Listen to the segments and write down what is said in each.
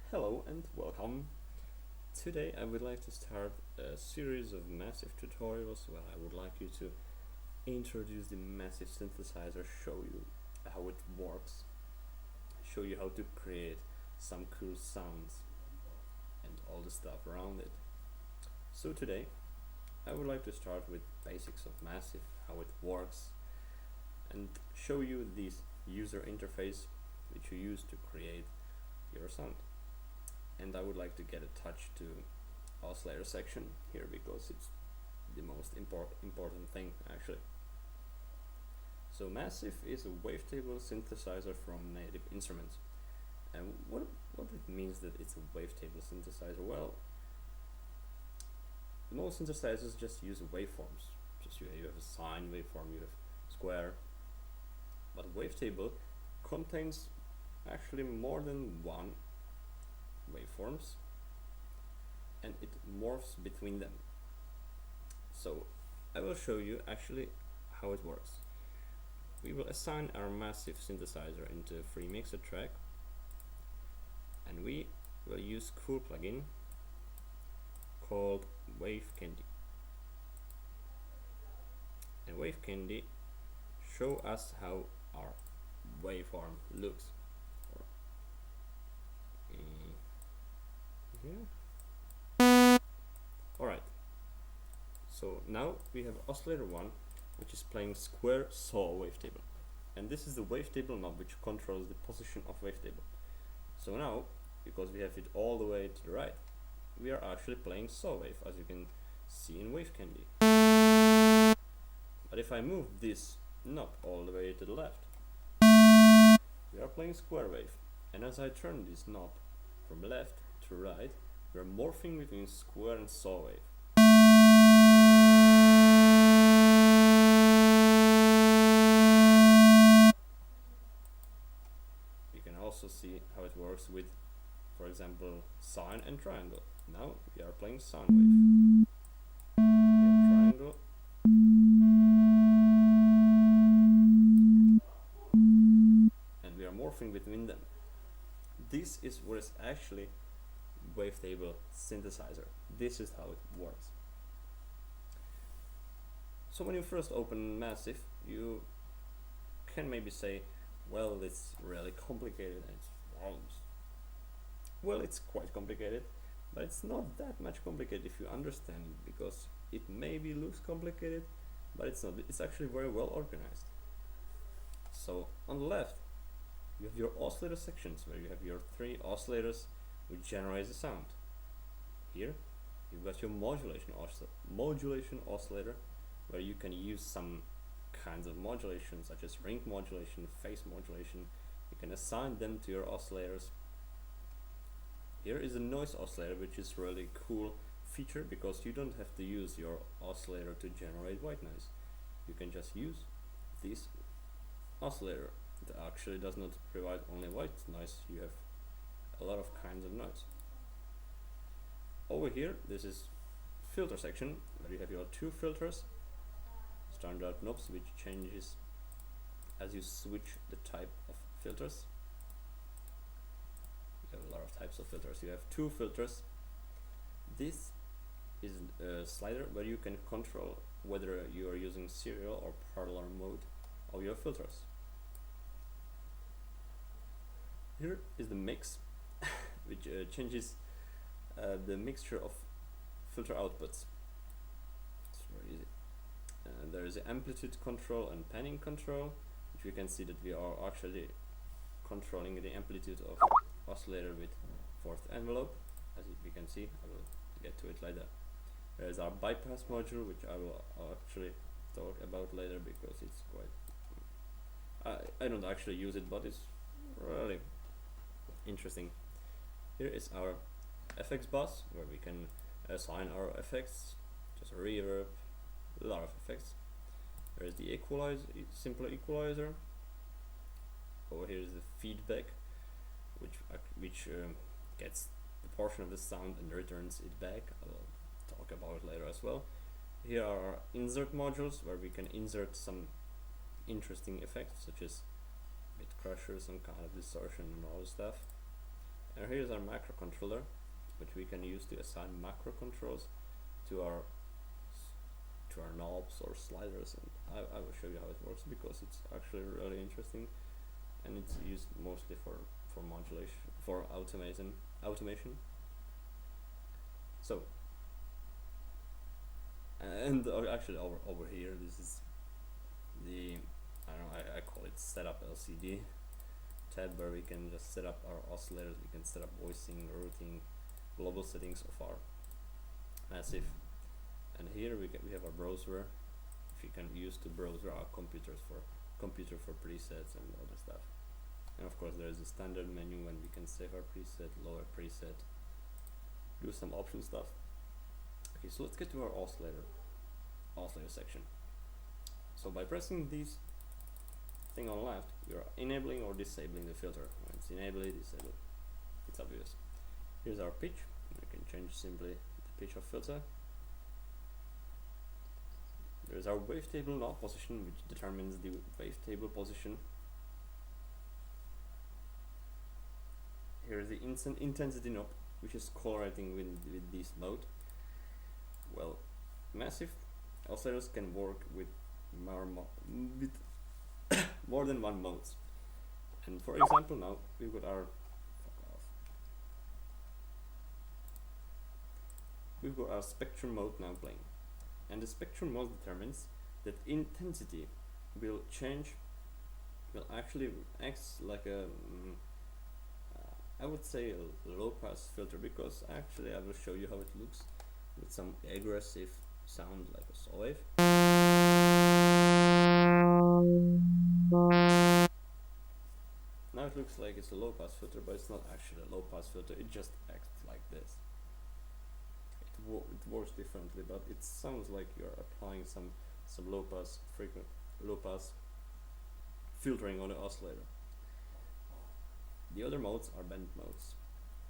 Hello and welcome. Today I would like to start a series of massive tutorials where I would like you to introduce the massive synthesizer, show you how it works, show you how to create some cool sounds and all the stuff around it. So today I would like to start with basics of massive, how it works, and show you this user interface which you use to create your sound. And I would like to get a touch to oscillator section here because it's the most important thing actually. So Massive is a wavetable synthesizer from Native Instruments. And what it means that it's a wavetable synthesizer? Well, most synthesizers just use waveforms. Just you have a sine waveform, you have square, but wavetable contains actually more than one waveforms and it morphs between them. So I will show you actually how it works. We will assign our massive synthesizer into a free mixer track and we will use cool plugin called Wave Candy. And Wave Candy show us how our waveform looks. Alright, so now we have oscillator 1 which is playing square saw wavetable, and this is the wavetable knob which controls the position of wavetable. So now, because we have it all the way to the right, we are actually playing saw wave, as you can see in Wave Candy. But if I move this knob all the way to the left, we are playing square wave, and as I turn this knob from left to right, we are morphing between square and saw wave. You can also see how it works with, for example, sine and triangle. Now we are playing sine wave. We have triangle. And we are morphing between them. This is what is actually wavetable synthesizer. This is how it works. So when you first open Massive, you can maybe say, well, it's really complicated and it's well, it's quite complicated, but it's not that much complicated if you understand it, because it maybe looks complicated, but it's not. It's actually very well organized. So on the left, you have your oscillator sections where you have your 3 oscillators which generate the sound. Here you've got your modulation oscillator where you can use some kinds of modulation such as ring modulation, phase modulation. You can assign them to your oscillators. Here is a noise oscillator, which is really cool feature because you don't have to use your oscillator to generate white noise. You can just use this oscillator. It actually does not provide only white noise, you have a lot of kinds of noise. Over here, this is filter section where you have your 2 filters, standard knobs which changes as you switch the type of filters. You have a lot of types of filters. You have 2 filters. This is a slider where you can control whether you are using serial or parallel mode of your filters. Here is the mix which changes the mixture of filter outputs. It's very easy. There is the amplitude control and panning control, which we can see that we are actually controlling the amplitude of oscillator with 4th envelope. As we can see, I will get to it later. There is our bypass module, which I will actually talk about later because it's quite... I don't actually use it, but it's really interesting. Here is our FX bus, where we can assign our effects, just reverb, a lot of effects. There is the simple equalizer. Over here is the feedback, which gets the portion of the sound and returns it back. I will talk about it later as well. Here are our insert modules, where we can insert some interesting effects, such as bit crusher, some kind of distortion and all this stuff. And here's our macro controller, which we can use to assign macro controls to our knobs or sliders, and I will show you how it works because it's actually really interesting, and it's used mostly for modulation, for automation. So, and actually over here, this is the, I don't know, I call it setup LCD tab, where we can just set up our oscillators. We can set up voicing, routing, global settings of our massive. And here we have our browser. If you can use to browse our computer for presets and other stuff. And of course there is a standard menu when we can save our preset, lower preset, do some option stuff. Okay, so let's get to our oscillator section. So by pressing this thing on left, we are enabling or disabling the filter. When it's enable it, disable, it's obvious. Here's our pitch. We can change simply the pitch of filter. There is our wavetable knob position, which determines the wavetable position. Here is the intensity knob, which is correlating with this mode. Well, massive oscillators can work with more than one modes. And for example, now we've got our spectrum mode now playing. And the spectrum mode determines that intensity will actually act like a I would say a low pass filter, because actually I will show you how it looks with some aggressive sound like a saw wave. Now it looks like it's a low pass filter, but it's not actually a low pass filter, it just acts like this. It works differently, but it sounds like you're applying some low pass filtering on the oscillator. The other modes are bend modes.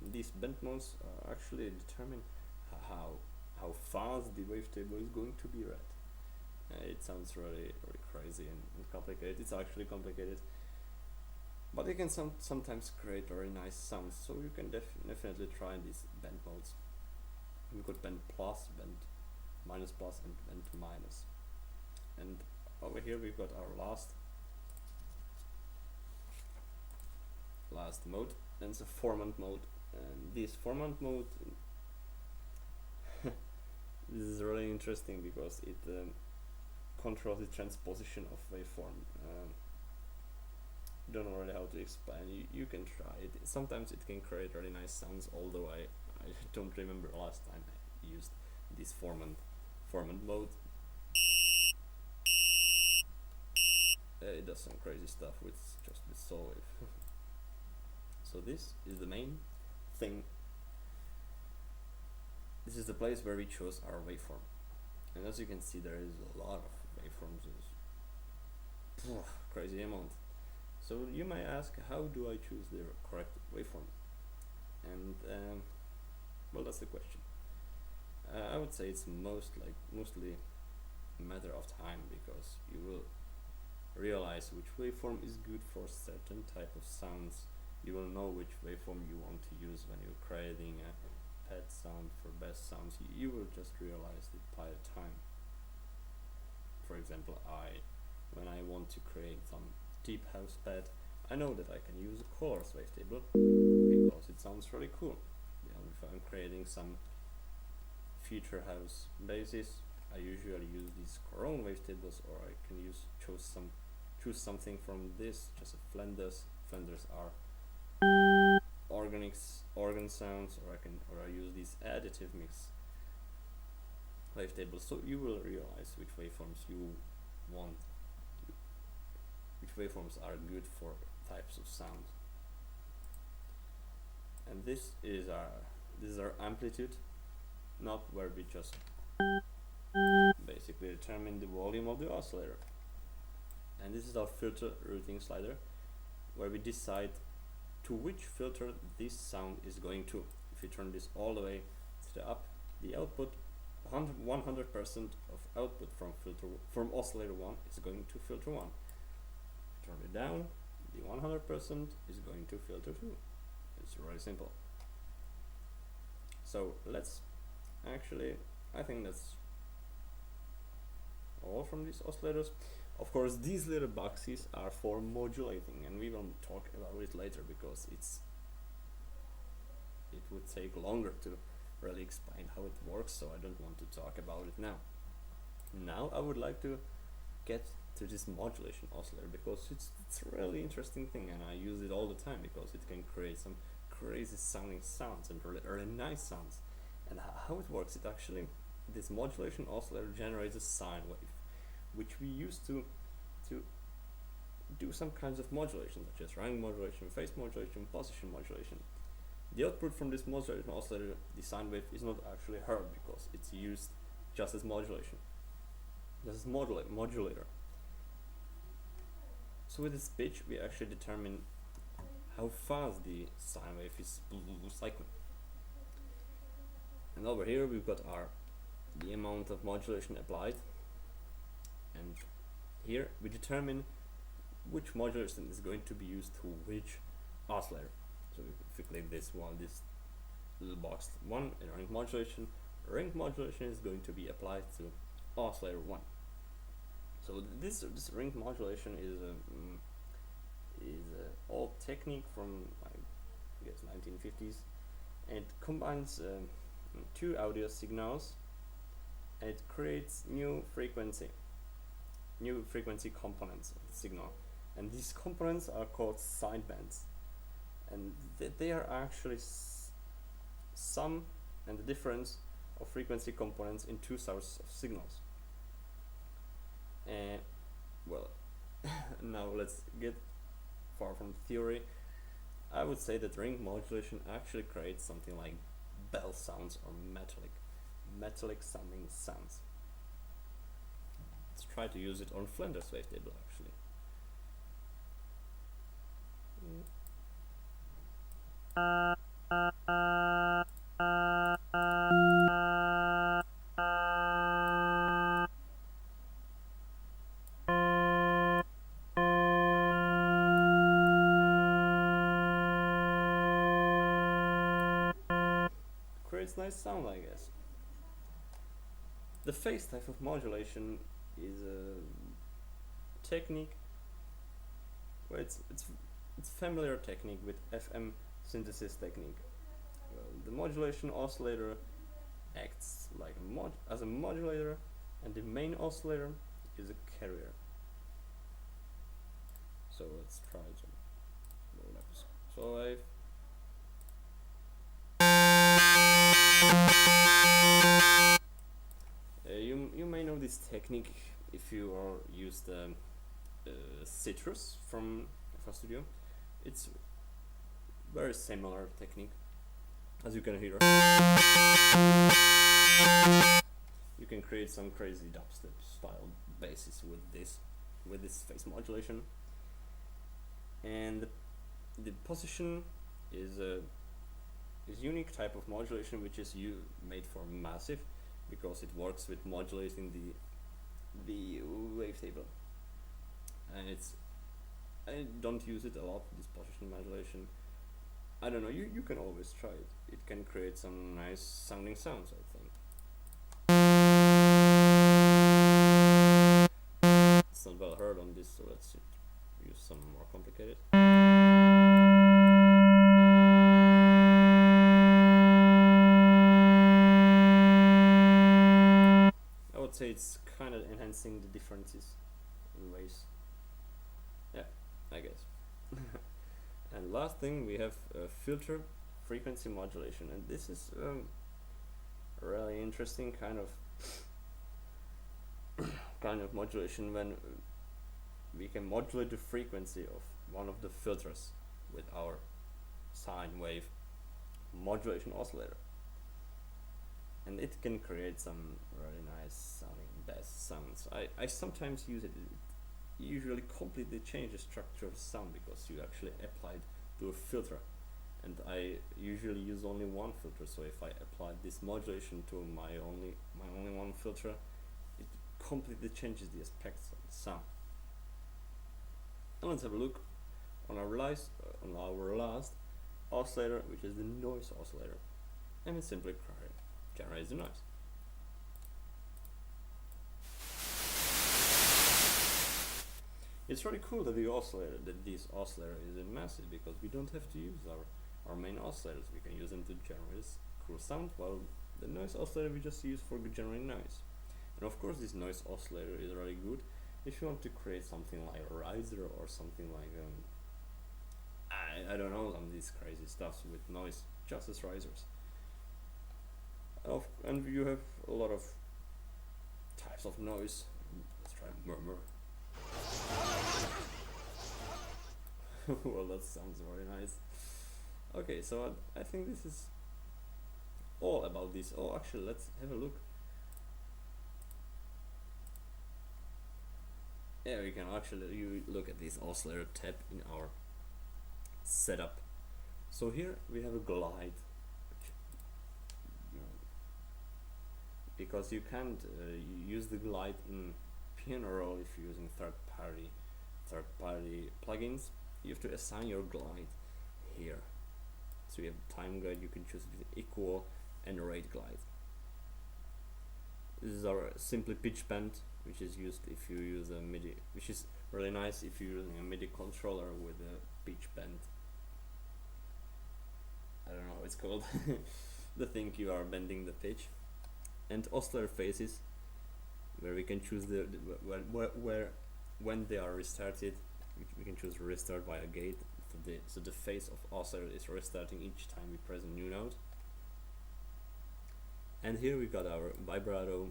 And these bend modes actually determine how fast the wavetable is going to be read. It sounds really crazy and complicated. It's actually complicated, but they can sometimes create very nice sounds. So you can definitely try these bend modes. We've got bend plus, bend minus plus, and bend minus. And over here we've got our last mode, and it's a formant mode. And this formant mode this is really interesting because it controls the transposition of waveform. Don't know really how to explain. You can try it. Sometimes it can create really nice sounds, although I don't remember last time I used this formant mode. It does some crazy stuff with saw wave. So this is the main thing. This is the place where we choose our waveform, and as you can see, there is a lot of waveforms. Crazy amount. So you might ask, how do I choose the correct waveform? And well, that's the question. I would say it's mostly a matter of time, because you will realize which waveform is good for certain type of sounds. You will know which waveform you want to use when you're creating a pad sound for best sounds. You will just realize it by the time. For example, when I want to create some deep house pad, I know that I can use a colors wavetable because it sounds really cool. If I'm creating some future house bases, I usually use these Corone wavetables, or I can choose something from this, just a Flanders. Flanders are organ sounds, or I use these additive mix wavetables. So you will realize which waveforms you want, which waveforms are good for types of sound. And this is our amplitude knob, where we just basically determine the volume of the oscillator. And this is our filter routing slider, where we decide to which filter this sound is going to. If you turn this all the way to the up, the output, 100% of output from oscillator 1 is going to filter 1. If you turn it down, the 100% is going to filter 2. It's really simple. So let's actually, I think that's all from these oscillators. Of course, these little boxes are for modulating, and we will talk about it later because it would take longer to really explain how it works, so I don't want to talk about it now. Now I would like to get to this modulation oscillator because it's a really interesting thing, and I use it all the time because it can create some crazy sounding sounds and really nice sounds. And how it works, it actually, this modulation oscillator generates a sine wave, which we use to do some kinds of modulation, such as rank modulation, phase modulation, position modulation. The output from this modulation oscillator, the sine wave, is not actually heard because it's used just as modulation, just as modulator. So with this pitch, we actually determine how fast the sine wave is cycling. And over here we've got the amount of modulation applied, and here we determine which modulation is going to be used to which oscillator. So if we click this little box 1 in ring modulation is going to be applied to oscillator 1. So this ring modulation is a old technique from, I guess, 1950s, and it combines two audio signals, and it creates new frequency components of the signal, and these components are called sidebands, and they are actually sum and the difference of frequency components in two sources of signals. And well, now let's get far from theory. I would say that ring modulation actually creates something like bell sounds or metallic sounding sounds. Let's try to use it on Flanders wavetable actually. Creates nice sound, I guess. The phase type of modulation is a technique where it's familiar technique with FM synthesis technique. Well, the modulation oscillator acts like as a modulator, and the main oscillator is a carrier. So let's try to load up this. So you may know this technique if you are used Citrus from FL Studio. It's very similar technique, as you can hear. You can create some crazy dubstep style basses with this phase modulation, and the position is a unique type of modulation which is made for massive, because it works with modulating the wavetable, and I don't use it a lot, this position modulation. I don't know, you can always try it. It can create some nice sounding sounds, I think. It's not well heard on this, so let's use some more complicated. I would say it's kind of enhancing the differences in ways. Yeah, I guess. And last thing, we have filter frequency modulation, and this is a really interesting kind of modulation when we can modulate the frequency of one of the filters with our sine wave modulation oscillator, and it can create some really nice sounding bass sounds. I sometimes use it. It usually completely changes the structure of the sound because you actually applied to a filter, and I usually use only one filter, so if I apply this modulation to my only one filter, it completely changes the aspects of the sound. And let's have a look on our last oscillator, which is the noise oscillator. and it simply generates the noise. It's really cool that this oscillator is in massive, because we don't have to use our main oscillators. We can use them to generate cool sound, while the noise oscillator we just use for generating noise. And of course this noise oscillator is really good if you want to create something like a riser or something like I don't know, some of these crazy stuffs with noise, just as risers. And you have a lot of types of noise. Let's try murmur. Well, that sounds very nice. Okay, so I think this is all about this. Oh, actually, let's have a look. Yeah, we can actually look at this oscillator tab in our setup. So here we have a glide, because you can't use the glide in Piano Roll if you're using third-party plugins. You have to assign your glide here. So you have time glide, you can choose between equal and rate glide. This is our simply pitch bend, which is used if you use a MIDI, which is really nice if you're using a MIDI controller with a pitch bend. I don't know how it's called. The thing you are bending the pitch. And oscillator phases, where we can choose where when they are restarted, we can choose restart by a gate. So the phase of oscillator is restarting each time we press a new note. And here we got our vibrato,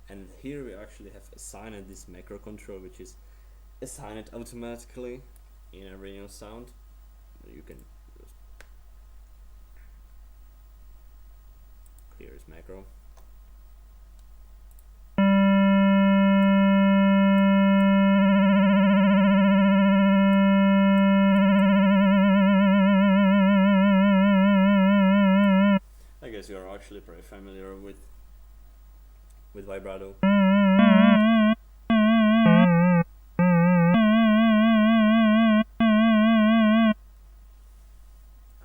and here we actually have assigned this macro control, which is assigned automatically in every new sound. You can just, here is macro. I guess you are actually pretty familiar with vibrato.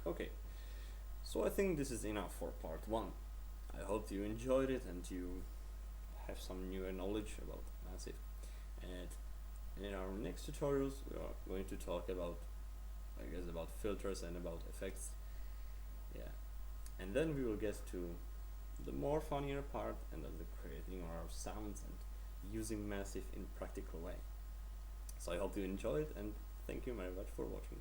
Okay, so I think this is enough for part 1. I hope you enjoyed it and you have some new knowledge about Massive. And in our next tutorials we are going to talk about, I guess, about filters and about effects. Yeah, and then we will get to the more funnier part, and that's the creating our sounds and using Massive in practical way. So I hope you enjoyed, and thank you very much for watching.